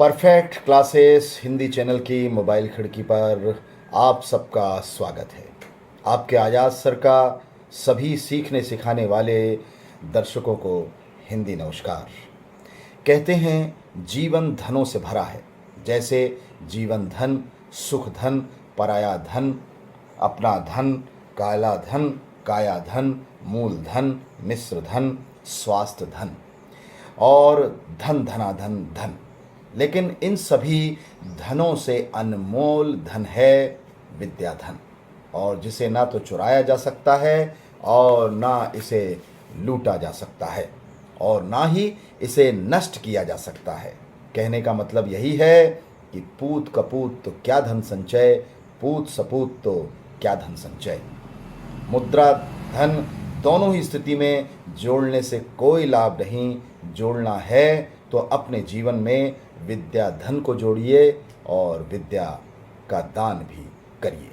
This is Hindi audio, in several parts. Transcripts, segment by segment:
परफेक्ट क्लासेस हिंदी चैनल की मोबाइल खिड़की पर आप सबका स्वागत है। आपके आजाद सर का सभी सीखने सिखाने वाले दर्शकों को हिंदी नमस्कार। कहते हैं जीवन धनों से भरा है, जैसे जीवन धन, सुख धन, पराया धन, अपना धन, काला धन, काया धन, मूल धन, मिश्र धन, स्वास्थ्य धन और धन धनाधन धन। लेकिन इन सभी धनों से अनमोल धन है विद्या धन, और जिसे ना तो चुराया जा सकता है और ना इसे लूटा जा सकता है और ना ही इसे नष्ट किया जा सकता है। कहने का मतलब यही है कि पूत कपूत तो क्या धन संचय, पूत सपूत तो क्या धन संचय। मुद्रा धन दोनों ही स्थिति में जोड़ने से कोई लाभ नहीं। जोड़ना है तो अपने जीवन में विद्या धन को जोड़िए और विद्या का दान भी करिए।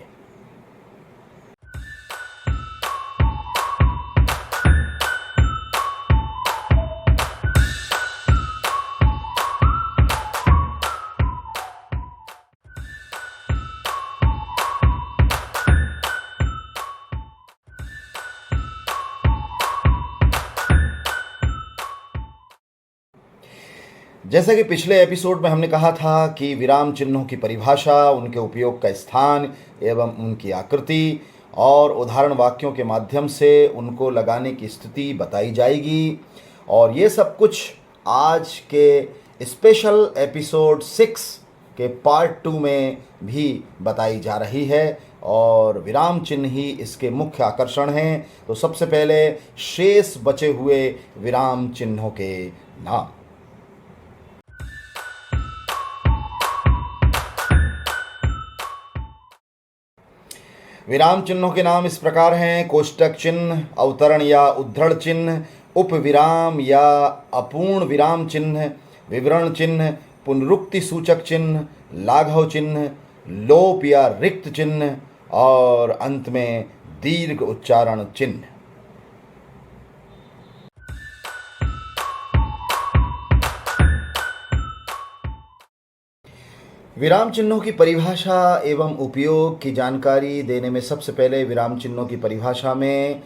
जैसा कि पिछले एपिसोड में हमने कहा था कि विराम चिन्हों की परिभाषा, उनके उपयोग का स्थान एवं उनकी आकृति और उदाहरण वाक्यों के माध्यम से उनको लगाने की स्थिति बताई जाएगी। और ये सब कुछ आज के स्पेशल एपिसोड 6 के पार्ट 2 में भी बताई जा रही है और विराम चिन्ह ही इसके मुख्य आकर्षण हैं। तो सबसे पहले शेष बचे हुए विराम चिन्हों के नाम। विराम चिन्हों के नाम इस प्रकार हैं: कोष्टक चिन्ह, अवतरण या उद्धरण चिन्ह, उपविराम या अपूर्ण विराम चिन्ह, विवरण चिन्ह, पुनरुक्ति सूचक चिन्ह, लाघव चिन्ह, लोप या रिक्त चिन्ह और अंत में दीर्घ उच्चारण चिन्ह। विराम चिन्हों की परिभाषा एवं उपयोग की जानकारी देने में सबसे पहले विराम चिन्हों की परिभाषा में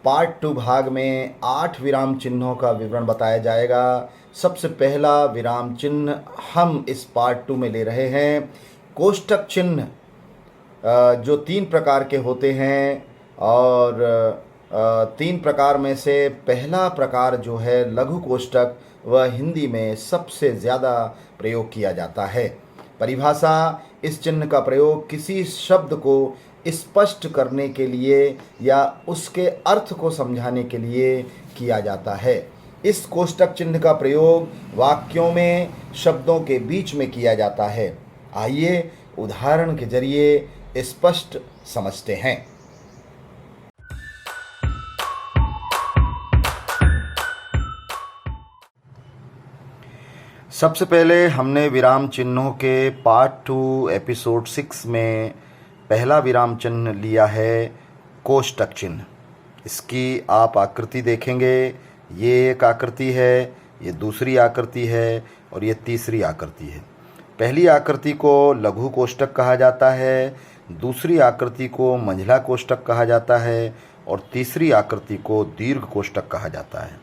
पार्ट 2 भाग में 8 विराम चिन्हों का विवरण बताया जाएगा। सबसे पहला विराम चिन्ह हम इस पार्ट 2 में ले रहे हैं कोष्टक चिन्ह, जो 3 प्रकार के होते हैं और 3 प्रकार में से पहला प्रकार जो है लघु कोष्टक, वह हिंदी में सबसे ज़्यादा प्रयोग किया जाता है। परिभाषा: इस चिन्ह का प्रयोग किसी शब्द को स्पष्ट करने के लिए या उसके अर्थ को समझाने के लिए किया जाता है। इस कोष्टक चिन्ह का प्रयोग वाक्यों में शब्दों के बीच में किया जाता है। आइए उदाहरण के जरिए स्पष्ट समझते हैं। सबसे पहले हमने विराम चिन्हों के पार्ट 2 एपिसोड 6 में पहला विराम चिन्ह लिया है कोष्टक चिन्ह। इसकी आप आकृति देखेंगे, ये एक आकृति है, ये दूसरी आकृति है और ये तीसरी आकृति है। पहली आकृति को लघु कोष्टक कहा जाता है, दूसरी आकृति को मंझला कोष्टक कहा जाता है और तीसरी आकृति को दीर्घ कोष्टक कहा जाता है।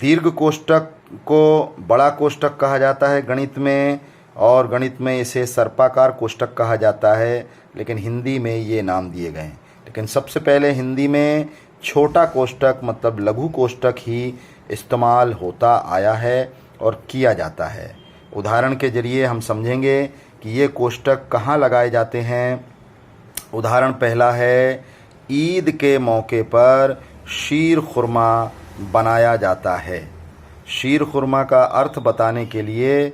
दीर्घ कोष्टक को बड़ा कोष्टक कहा जाता है गणित में, और गणित में इसे सर्पाकार कोष्टक कहा जाता है, लेकिन हिंदी में ये नाम दिए गए हैं। लेकिन सबसे पहले हिंदी में छोटा कोष्टक मतलब लघु कोष्टक ही इस्तेमाल होता आया है और किया जाता है। उदाहरण के जरिए हम समझेंगे कि ये कोष्टक कहाँ लगाए जाते हैं। उदाहरण पहला है, ईद के मौके पर शीर खुरमा बनाया जाता है। शीर खुरमा का अर्थ बताने के लिए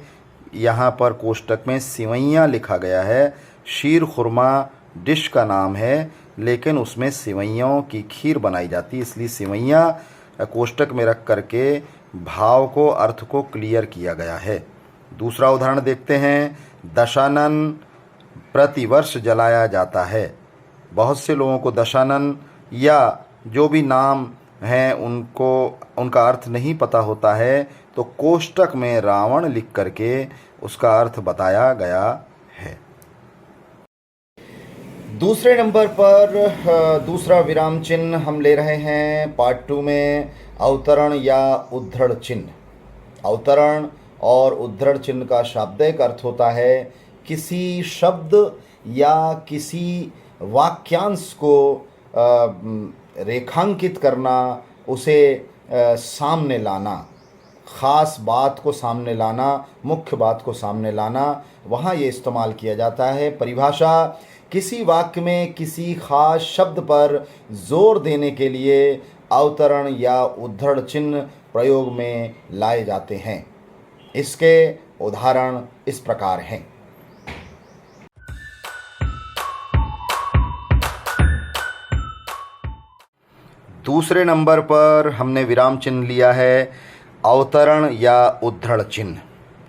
यहाँ पर कोष्टक में सिवैयाँ लिखा गया है। शीर खुरमा डिश का नाम है, लेकिन उसमें सिवैयों की खीर बनाई जाती है, इसलिए सिवैयाँ कोष्टक में रख करके भाव को, अर्थ को क्लियर किया गया है। दूसरा उदाहरण देखते हैं, दशानन प्रतिवर्ष जलाया जाता है। बहुत से लोगों को दशानन या जो भी नाम हैं उनका अर्थ नहीं पता होता है, तो कोष्टक में रावण लिख करके उसका अर्थ बताया गया है। दूसरे नंबर पर दूसरा विराम चिन्ह हम ले रहे हैं पार्ट 2 में, अवतरण या उद्धृढ़ चिन्ह। अवतरण और उद्धृढ़ चिन्ह का शाब्दिक अर्थ होता है किसी शब्द या किसी वाक्यांश को रेखांकित करना, उसे सामने लाना, ख़ास बात को सामने लाना, मुख्य बात को सामने लाना, वहाँ ये इस्तेमाल किया जाता है। परिभाषा: किसी वाक्य में किसी खास शब्द पर जोर देने के लिए अवतरण या उद्धृढ़ चिन्ह प्रयोग में लाए जाते हैं। इसके उदाहरण इस प्रकार हैं। दूसरे नंबर पर हमने विराम चिन्ह लिया है अवतरण या उद्धृढ़ चिन्ह।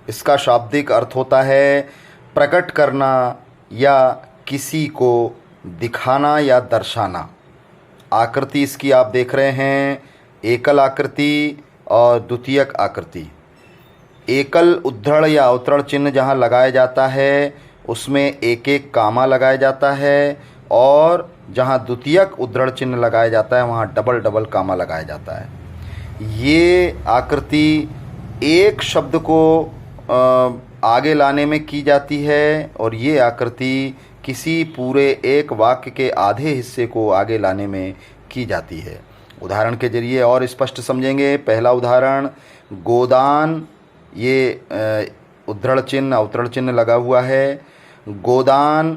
इसका शाब्दिक अर्थ होता है प्रकट करना या किसी को दिखाना या दर्शाना। आकृति इसकी आप देख रहे हैं, एकल आकृति और द्वितीयक आकृति। एकल उद्धृढ़ या अवतरण चिन्ह जहाँ लगाया जाता है उसमें एक एक कामा लगाया जाता है, और जहाँ द्वितीयक उद्धृढ़ चिन्ह लगाया जाता है वहाँ डबल डबल कामा लगाया जाता है। ये आकृति एक शब्द को आगे लाने में की जाती है, और ये आकृति किसी पूरे एक वाक्य के आधे हिस्से को आगे लाने में की जाती है। उदाहरण के जरिए और स्पष्ट समझेंगे। पहला उदाहरण, गोदान, ये उद्धृढ़ चिन्ह अवतरण चिन्ह लगा हुआ है। गोदान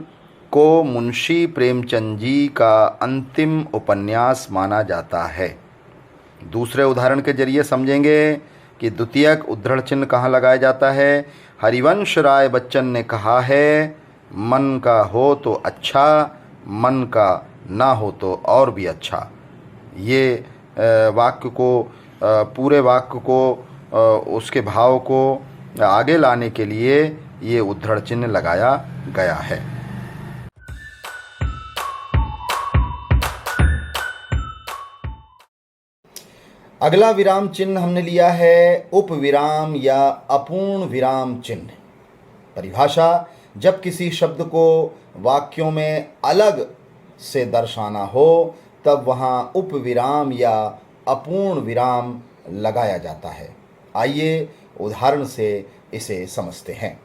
को मुंशी प्रेमचंद जी का अंतिम उपन्यास माना जाता है। दूसरे उदाहरण के जरिए समझेंगे कि द्वितीयक उद्धृढ़ चिन्ह कहाँ लगाया जाता है। हरिवंश राय बच्चन ने कहा है, मन का हो तो अच्छा, मन का ना हो तो और भी अच्छा। ये वाक्य को, पूरे वाक्य को, उसके भाव को आगे लाने के लिए ये उद्धृढ़ चिन्ह लगाया गया है। अगला विराम चिन्ह हमने लिया है उपविराम या अपूर्ण विराम चिन्ह। परिभाषा: जब किसी शब्द को वाक्यों में अलग से दर्शाना हो तब वहाँ उपविराम या अपूर्ण विराम लगाया जाता है। आइए उदाहरण से इसे समझते हैं।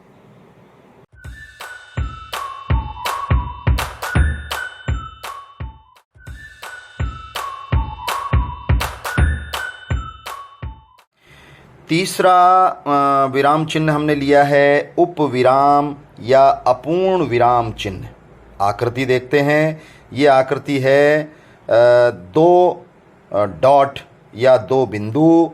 तीसरा विराम चिन्ह हमने लिया है उपविराम या अपूर्ण विराम चिन्ह। आकृति देखते हैं। ये आकृति है दो डॉट या दो बिंदु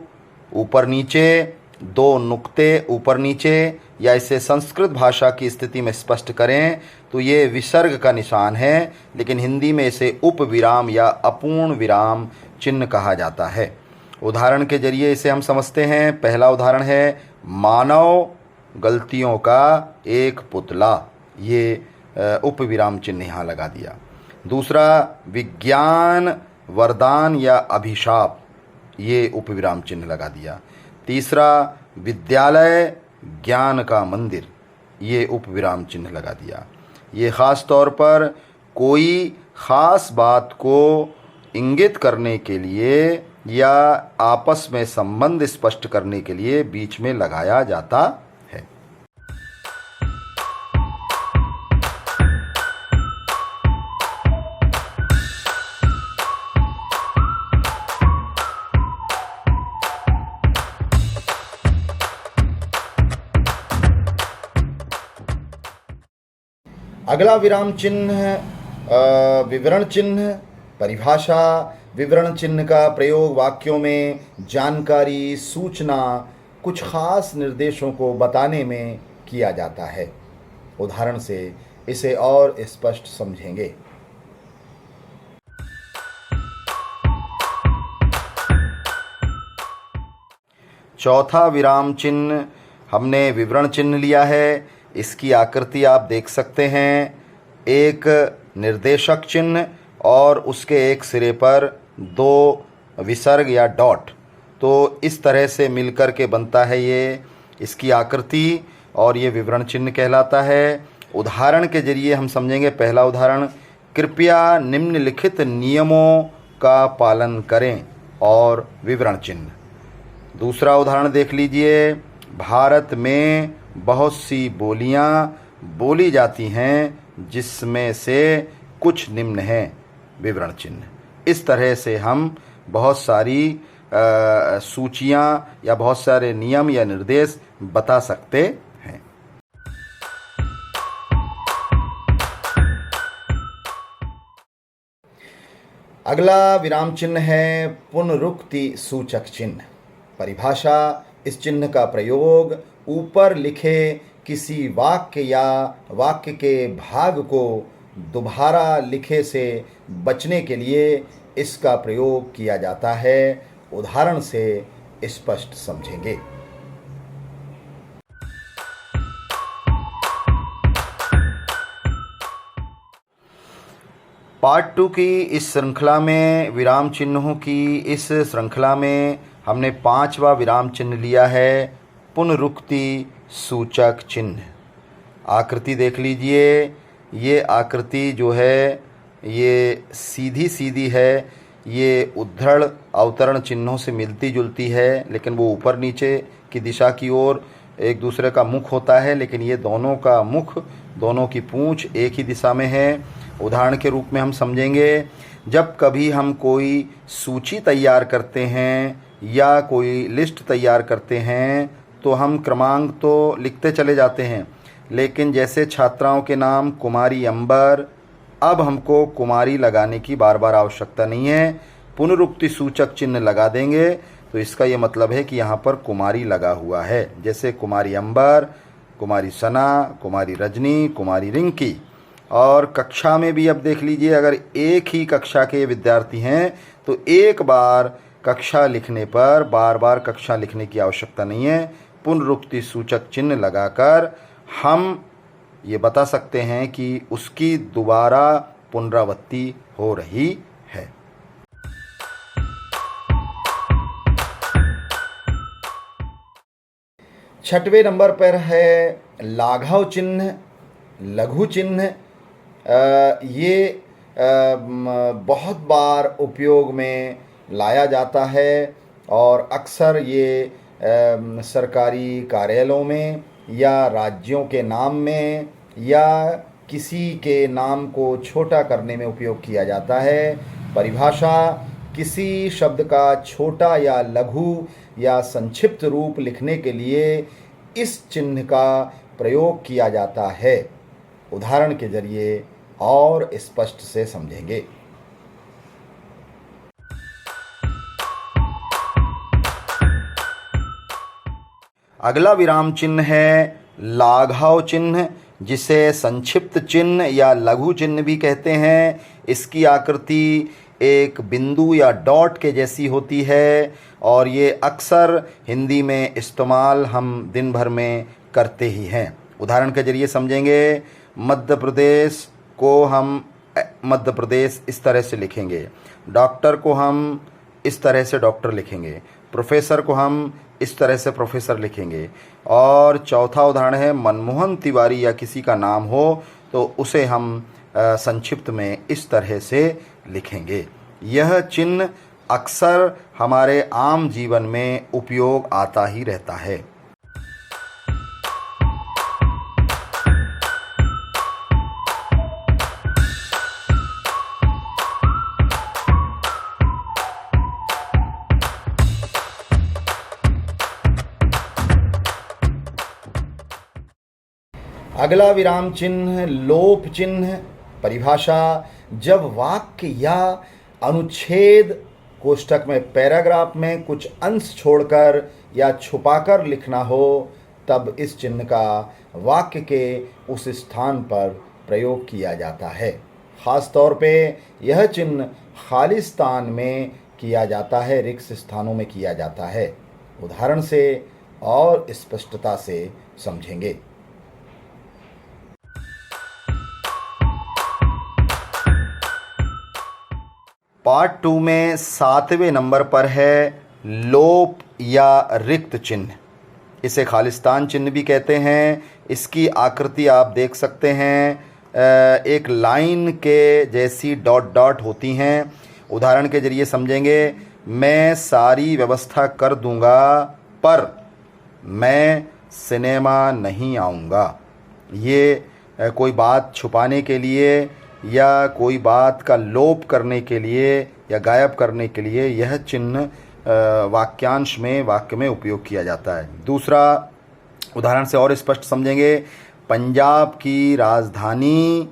ऊपर नीचे, दो नुक्ते ऊपर नीचे, या इसे संस्कृत भाषा की स्थिति में स्पष्ट करें तो ये विसर्ग का निशान है, लेकिन हिंदी में इसे उपविराम या अपूर्ण विराम चिन्ह कहा जाता है। उदाहरण के जरिए इसे हम समझते हैं। पहला उदाहरण है, मानव गलतियों का एक पुतला। ये उपविराम चिन्ह यहाँ लगा दिया। दूसरा, विज्ञान वरदान या अभिशाप। ये उपविराम चिन्ह लगा दिया। तीसरा, विद्यालय ज्ञान का मंदिर। ये उपविराम चिन्ह लगा दिया। ये ख़ास तौर पर कोई ख़ास बात को इंगित करने के लिए या आपस में संबंध स्पष्ट करने के लिए बीच में लगाया जाता है। अगला विराम चिन्ह विवरण चिन्ह। परिभाषा: विवरण चिन्ह का प्रयोग वाक्यों में जानकारी, सूचना, कुछ खास निर्देशों को बताने में किया जाता है। उदाहरण से इसे और स्पष्ट समझेंगे। चौथा विराम चिन्ह हमने विवरण चिन्ह लिया है। इसकी आकृति आप देख सकते हैं। एक निर्देशक चिन्ह और उसके एक सिरे पर दो विसर्ग या डॉट, तो इस तरह से मिलकर के बनता है ये इसकी आकृति। और ये विवरण चिन्ह कहलाता है। उदाहरण के जरिए हम समझेंगे। पहला उदाहरण, कृपया निम्नलिखित नियमों का पालन करें, और विवरण चिन्ह। दूसरा उदाहरण देख लीजिए, भारत में बहुत सी बोलियां बोली जाती हैं जिसमें से कुछ निम्न हैं, विवरण चिन्ह। इस तरह से हम बहुत सारी सूचियां या बहुत सारे नियम या निर्देश बता सकते हैं। अगला विराम चिन्ह है पुनरुक्ति सूचक चिन्ह। परिभाषा, इस चिन्ह का प्रयोग ऊपर लिखे किसी वाक्य या वाक्य के भाग को दोबारा लिखे से बचने के लिए इसका प्रयोग किया जाता है। उदाहरण से स्पष्ट समझेंगे। पार्ट 2 की इस श्रृंखला में, विराम चिन्हों की इस श्रृंखला में हमने 5वां विराम चिन्ह लिया है, पुनरुक्ति सूचक चिन्ह। आकृति देख लीजिए। ये आकृति जो है ये सीधी सीधी है, ये उद्धरण अवतरण चिन्हों से मिलती जुलती है, लेकिन वो ऊपर नीचे की दिशा की ओर एक दूसरे का मुख होता है, लेकिन ये दोनों का मुख, दोनों की पूंछ एक ही दिशा में है। उदाहरण के रूप में हम समझेंगे, जब कभी हम कोई सूची तैयार करते हैं या कोई लिस्ट तैयार करते हैं तो हम क्रमांक तो लिखते चले जाते हैं, लेकिन जैसे छात्राओं के नाम कुमारी अंबर, अब हमको कुमारी लगाने की बार बार आवश्यकता नहीं है। पुनरुक्ति सूचक चिन्ह लगा देंगे तो इसका ये मतलब है कि यहाँ पर कुमारी लगा हुआ है। जैसे कुमारी अंबर, कुमारी सना, कुमारी रजनी, कुमारी रिंकी। और कक्षा में भी अब देख लीजिए, अगर एक ही कक्षा के विद्यार्थी हैं तो एक बार कक्षा लिखने पर बार बार कक्षा लिखने की आवश्यकता नहीं है। पुनरुक्ति सूचक चिन्ह लगाकर हम ये बता सकते हैं कि उसकी दोबारा पुनरावृत्ति हो रही है। छठवें नंबर पर है लाघव चिन्ह, लघु चिन्ह। ये बहुत बार उपयोग में लाया जाता है और अक्सर ये सरकारी कार्यालयों में या राज्यों के नाम में या किसी के नाम को छोटा करने में उपयोग किया जाता है। परिभाषा, किसी शब्द का छोटा या लघु या संक्षिप्त रूप लिखने के लिए इस चिन्ह का प्रयोग किया जाता है। उदाहरण के जरिए और स्पष्ट से समझेंगे। अगला विराम चिन्ह है लाघव चिन्ह, जिसे संक्षिप्त चिन्ह या लघु चिन्ह भी कहते हैं। इसकी आकृति एक बिंदु या डॉट के जैसी होती है और ये अक्सर हिंदी में इस्तेमाल हम दिन भर में करते ही हैं। उदाहरण के जरिए समझेंगे। मध्य प्रदेश को हम मध्य प्रदेश इस तरह से लिखेंगे, डॉक्टर को हम इस तरह से डॉक्टर लिखेंगे, प्रोफेसर को हम इस तरह से प्रोफेसर लिखेंगे। और चौथा उदाहरण है मनमोहन तिवारी या किसी का नाम हो तो उसे हम संक्षिप्त में इस तरह से लिखेंगे। यह चिन्ह अक्सर हमारे आम जीवन में उपयोग आता ही रहता है। अगला विराम चिन्ह लोप चिन्ह। परिभाषा, जब वाक्य या अनुच्छेद कोष्ठक में पैराग्राफ में कुछ अंश छोड़कर या छुपाकर लिखना हो तब इस चिन्ह का वाक्य के उस स्थान पर प्रयोग किया जाता है। ख़ास तौर पे यह चिन्ह खाली स्थान में किया जाता है, रिक्त स्थानों में किया जाता है। उदाहरण से और स्पष्टता से समझेंगे। पार्ट 2 में 7वें नंबर पर है लोप या रिक्त चिन्ह। इसे खालिस्तान चिन्ह भी कहते हैं। इसकी आकृति आप देख सकते हैं, एक लाइन के जैसी डॉट डॉट होती हैं। उदाहरण के ज़रिए समझेंगे, मैं सारी व्यवस्था कर दूंगा पर मैं सिनेमा नहीं आऊँगा। ये कोई बात छुपाने के लिए या कोई बात का लोप करने के लिए या गायब करने के लिए यह चिन्ह वाक्यांश में, वाक्य में उपयोग किया जाता है। दूसरा उदाहरण से और स्पष्ट समझेंगे, पंजाब की राजधानी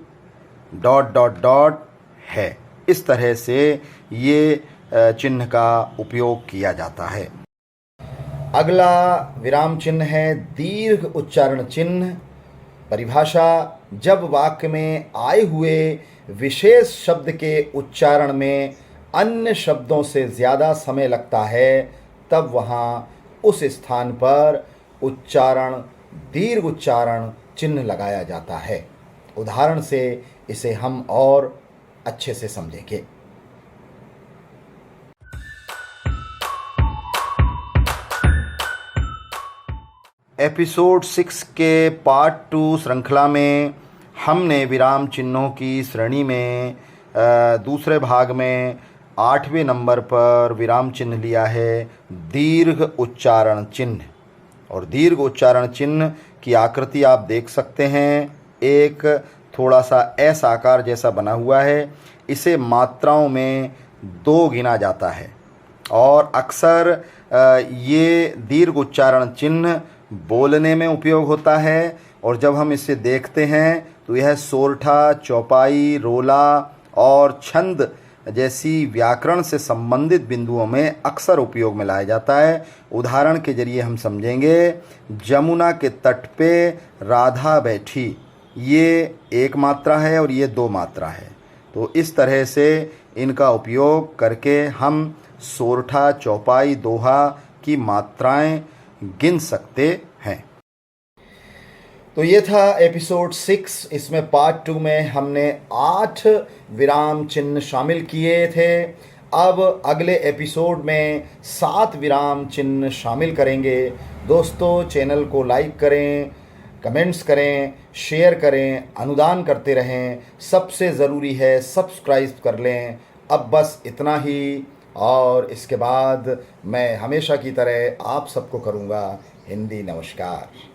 डॉट डॉट डॉट है। इस तरह से ये चिन्ह का उपयोग किया जाता है। अगला विराम चिन्ह है दीर्घ उच्चारण चिन्ह। परिभाषा, जब वाक्य में आए हुए विशेष शब्द के उच्चारण में अन्य शब्दों से ज़्यादा समय लगता है तब वहाँ उस स्थान पर दीर्घ उच्चारण चिन्ह लगाया जाता है। उदाहरण से इसे हम और अच्छे से समझेंगे। एपिसोड 6 के पार्ट 2 श्रृंखला में हमने विराम चिन्हों की श्रेणी में दूसरे भाग में 8वें नंबर पर विराम चिन्ह लिया है दीर्घ उच्चारण चिन्ह। और दीर्घ उच्चारण चिन्ह की आकृति आप देख सकते हैं, एक थोड़ा सा एस आकार जैसा बना हुआ है। इसे मात्राओं में 2 गिना जाता है और अक्सर ये दीर्घ उच्चारण चिन्ह बोलने में उपयोग होता है। और जब हम इसे देखते हैं तो यह सोरठा, चौपाई, रोला और छंद जैसी व्याकरण से संबंधित बिंदुओं में अक्सर उपयोग में लाया जाता है। उदाहरण के जरिए हम समझेंगे, जमुना के तट पे राधा बैठी, ये 1 मात्रा है और ये 2 मात्रा है। तो इस तरह से इनका उपयोग करके हम सोरठा, चौपाई, दोहा की मात्राएं गिन सकते हैं। तो ये था एपिसोड 6। इसमें पार्ट 2 में हमने 8 विराम चिन्ह शामिल किए थे। अब अगले एपिसोड में 7 विराम चिन्ह शामिल करेंगे। दोस्तों, चैनल को लाइक करें, कमेंट्स करें, शेयर करें, अनुदान करते रहें। सबसे ज़रूरी है सब्सक्राइब कर लें। अब बस इतना ही, और इसके बाद मैं हमेशा की तरह आप सबको करूँगा हिंदी नमस्कार।